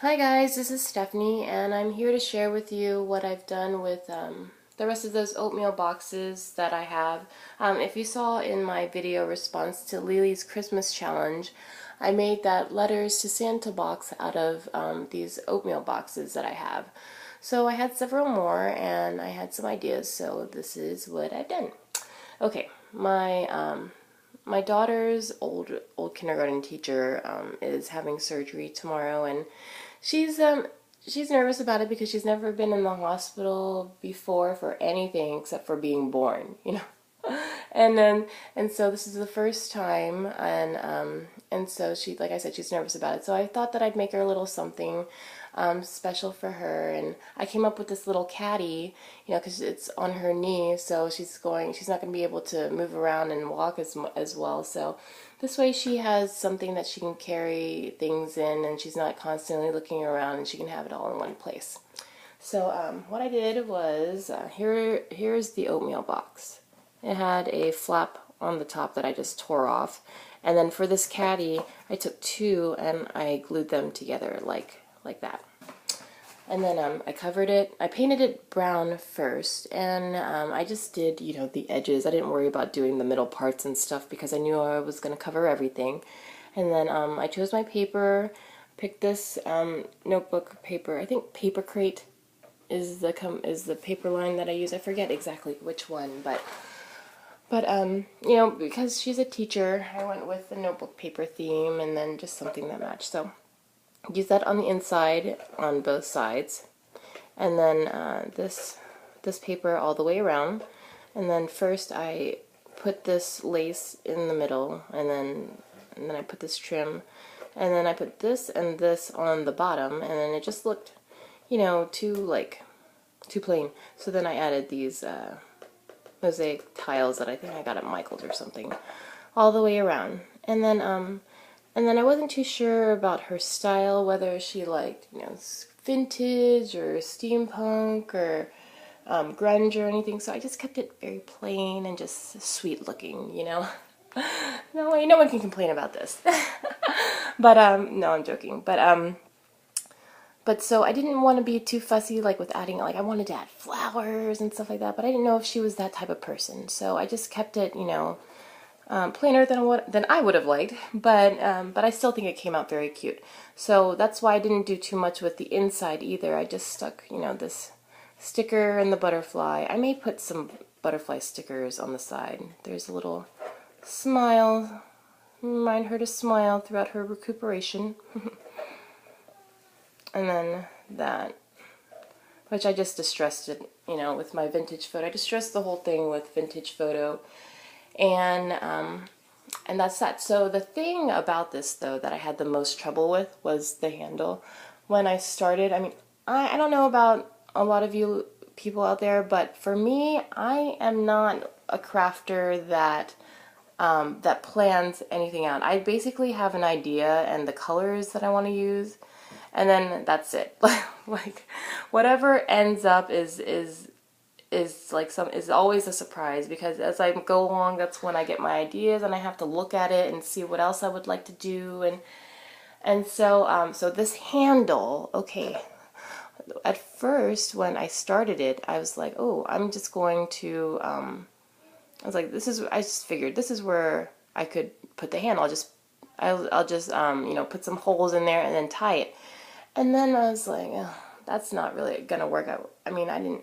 Hi guys, this is Stephanie and I'm here to share with you what I've done with the rest of those oatmeal boxes that I have. If you saw in my video response to Lily's Christmas challenge, I made that letters to Santa box out of these oatmeal boxes that I have. So I had several more and I had some ideas, so this is what I've done. Okay, my daughter's old kindergarten teacher is having surgery tomorrow, and she's nervous about it because she's never been in the hospital before for anything except for being born, you know. And so this is the first time, and so she, like I said, she's nervous about it. So I thought that I'd make her a little something special for her, and I came up with this little caddy, you know, because it's on her knee, so she's not going to be able to move around and walk as well. So this way she has something that she can carry things in, and she's not constantly looking around, and she can have it all in one place. So what I did was here's the oatmeal box. It had a flap on the top that I just tore off, and then for this caddy I took two and I glued them together like that. And then I covered it. I painted it brown first, and I just did, you know, the edges. I didn't worry about doing the middle parts and stuff because I knew I was going to cover everything. And then I chose my paper, picked this notebook paper. I think Paper Crate is the paper line that I use. I forget exactly which one, but you know, because she's a teacher, I went with the notebook paper theme and then just something that matched. So use that on the inside on both sides, and then this paper all the way around. And then first I put this lace in the middle, and then I put this trim, and then I put this and this on the bottom, and then it just looked, you know, too plain. So then I added these mosaic tiles that I think I got at Michael's or something all the way around. And then I wasn't too sure about her style, whether she liked, you know, vintage or steampunk or grunge or anything, so I just kept it very plain and just sweet looking, you know. No way, no one can complain about this. But no, I'm joking. But so I didn't want to be too fussy, like with adding, like I wanted to add flowers and stuff like that, but I didn't know if she was that type of person, so I just kept it, you know, plainer than I would have liked, but I still think it came out very cute. So that's why I didn't do too much with the inside either. I just stuck, you know, this sticker and the butterfly. I may put some butterfly stickers on the side. There's a little smile, remind her to smile throughout her recuperation. And then that, which I just distressed it, you know, with my vintage photo. I distressed the whole thing with vintage photo. And that's that. So the thing about this, though, that I had the most trouble with was the handle. When I started, I mean, I don't know about a lot of you people out there, but for me, I am not a crafter that that plans anything out. I basically have an idea and the colors that I want to use, and then that's it. Like whatever ends up is always a surprise, because as I go along, that's when I get my ideas and I have to look at it and see what else I would like to do. And so so this handle, okay, at first when I started it, I was like, oh, I'm just going to I was like, I just figured this is where I could put the handle. I'll just you know, put some holes in there and then tie it. And then I was like, oh, that's not really gonna work out. I mean, I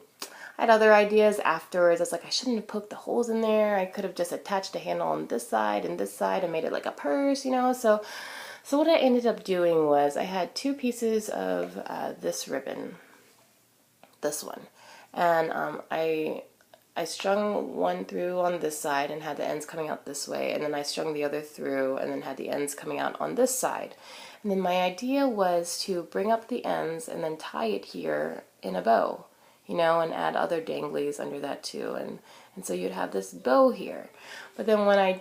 had other ideas afterwards. I was like, I shouldn't have poked the holes in there. I could have just attached a handle on this side and made it like a purse, you know. So what I ended up doing was I had two pieces of this ribbon, this one, and I strung one through on this side and had the ends coming out this way, and then I strung the other through and then had the ends coming out on this side. And then my idea was to bring up the ends and then tie it here in a bow, you know, and add other danglies under that too. And so you'd have this bow here. But then when I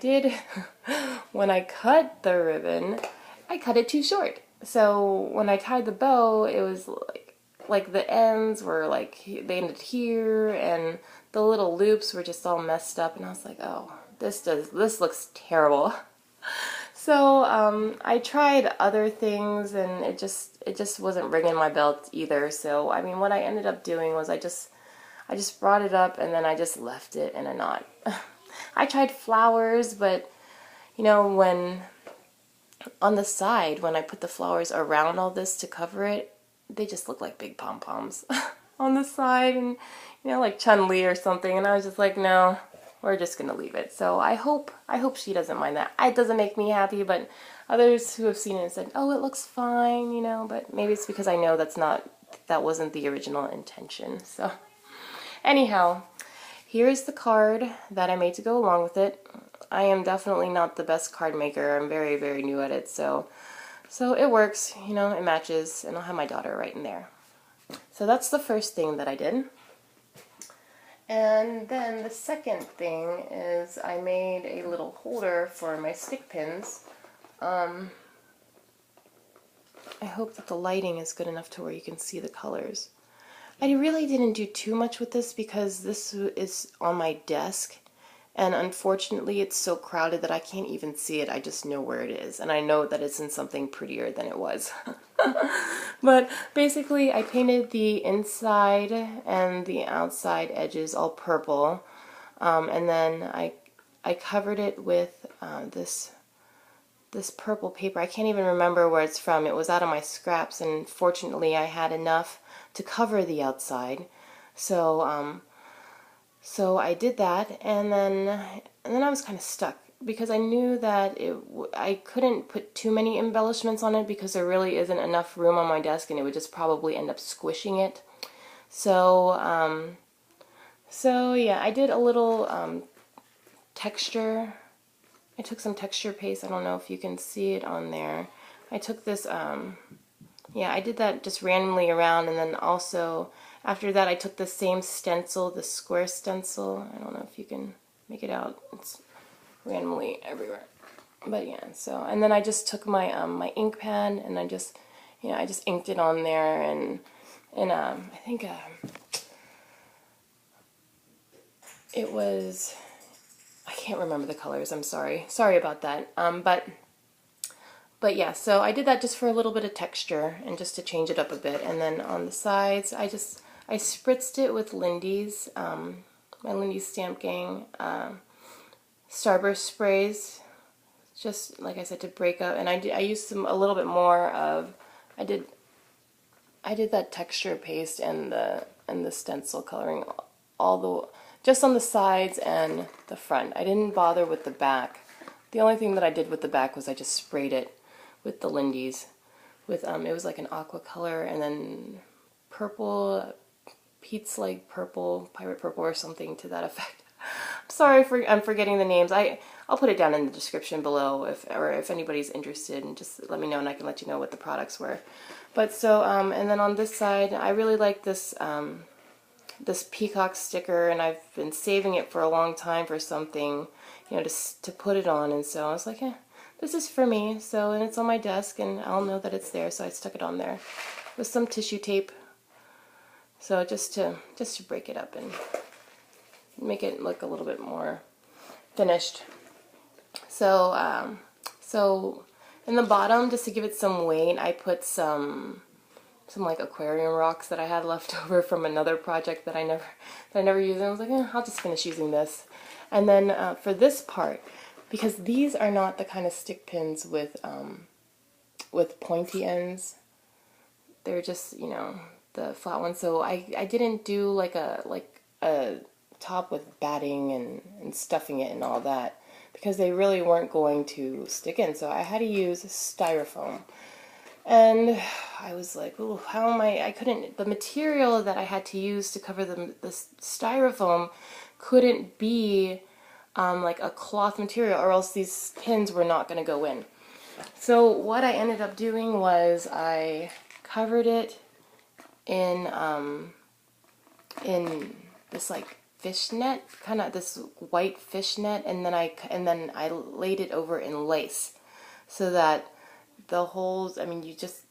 cut the ribbon, I cut it too short. So when I tied the bow, it was like the ends were like, they ended here, and the little loops were just all messed up. And I was like, oh, this looks terrible. So I tried other things and it just wasn't ringing my bell either. So I mean, what I ended up doing was I just brought it up and then I just left it in a knot. I tried flowers, but you know, when on the side, when I put the flowers around all this to cover it, they just look like big pom-poms on the side, and you know, like Chun-Li or something. And I was just like, no, we're just gonna leave it. So I hope she doesn't mind that. It doesn't make me happy, but others who have seen it said, oh, it looks fine, you know. But maybe it's because I know that wasn't the original intention. So anyhow, here's the card that I made to go along with it. I am definitely not the best card maker. I'm very, very new at it, so it works, you know, it matches, and I'll have my daughter right in there. So that's the first thing that I did. And then the second thing is I made a little holder for my stick pins. I hope that the lighting is good enough to where you can see the colors. I really didn't do too much with this because this is on my desk, and unfortunately it's so crowded that I can't even see it. I just know where it is, and I know that it's in something prettier than it was. But basically I painted the inside and the outside edges all purple, and then I covered it with this purple paper. I can't even remember where it's from. It was out of my scraps, and fortunately I had enough to cover the outside. So so I did that, and then I was kind of stuck because I knew that I couldn't put too many embellishments on it because there really isn't enough room on my desk, and it would just probably end up squishing it. So so yeah, I did a little texture. I took some texture paste. I don't know if you can see it on there. I took this, yeah, I did that just randomly around, and then also after that I took the same stencil, the square stencil. I don't know if you can make it out. It's randomly everywhere. But yeah, so, and then I just took my my ink pen, and I just, you know, I just inked it on there, and I think it was, I can't remember the colors, I'm sorry. Sorry about that. But yeah, so I did that just for a little bit of texture and just to change it up a bit. And then on the sides, I spritzed it with Lindy's, my Lindy's Stamp Gang Starburst sprays, just like I said, to break up. And I used some a little bit more of, I did that texture paste and the stencil coloring all the, just on the sides and the front. I didn't bother with the back. The only thing that I did with the back was I just sprayed it with the Lindy's, with it was like an aqua color, and then purple, Pete's like purple, pirate purple or something to that effect. I'm sorry I'm forgetting the names. I'll put it down in the description below if anybody's interested, and just let me know and I can let you know what the products were. But so and then on this side, I really like this this peacock sticker, and I've been saving it for a long time for something, you know, to put it on. And so I was like, this is for me. So, and it's on my desk, and I'll know that it's there. So I stuck it on there with some tissue tape. So just to break it up and make it look a little bit more finished. So so in the bottom, just to give it some weight, I put some like aquarium rocks that I had left over from another project that I never used. And I was like, I'll just finish using this. And then for this part, because these are not the kind of stick pins with pointy ends, they're just, you know, the flat ones. So I didn't do like a top with batting and stuffing it and all that, because they really weren't going to stick in. So I had to use styrofoam. And I was like, oh, how am I couldn't, the material that I had to use to cover the styrofoam couldn't be like a cloth material, or else these pins were not going to go in. So what I ended up doing was I covered it in this like fishnet, kind of this white fishnet, and then I laid it over in lace, so that the holes, I mean, it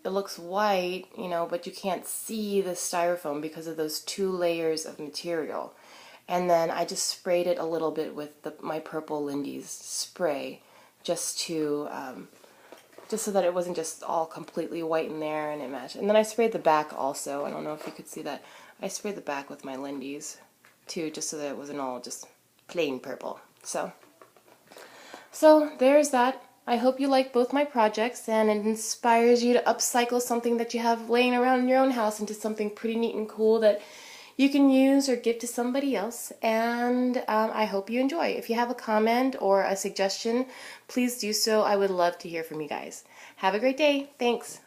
looks white, you know, but you can't see the styrofoam because of those 2 layers of material. And then I just sprayed it a little bit with my purple Lindy's spray just to just so that it wasn't just all completely white in there and it matched. And then I sprayed the back also. I don't know if you could see that. I sprayed the back with my Lindy's too, just so that it wasn't all just plain purple. So there's that. I hope you like both my projects and it inspires you to upcycle something that you have laying around in your own house into something pretty neat and cool that you can use or give to somebody else. And I hope you enjoy. If you have a comment or a suggestion, please do so. I would love to hear from you guys. Have a great day. Thanks.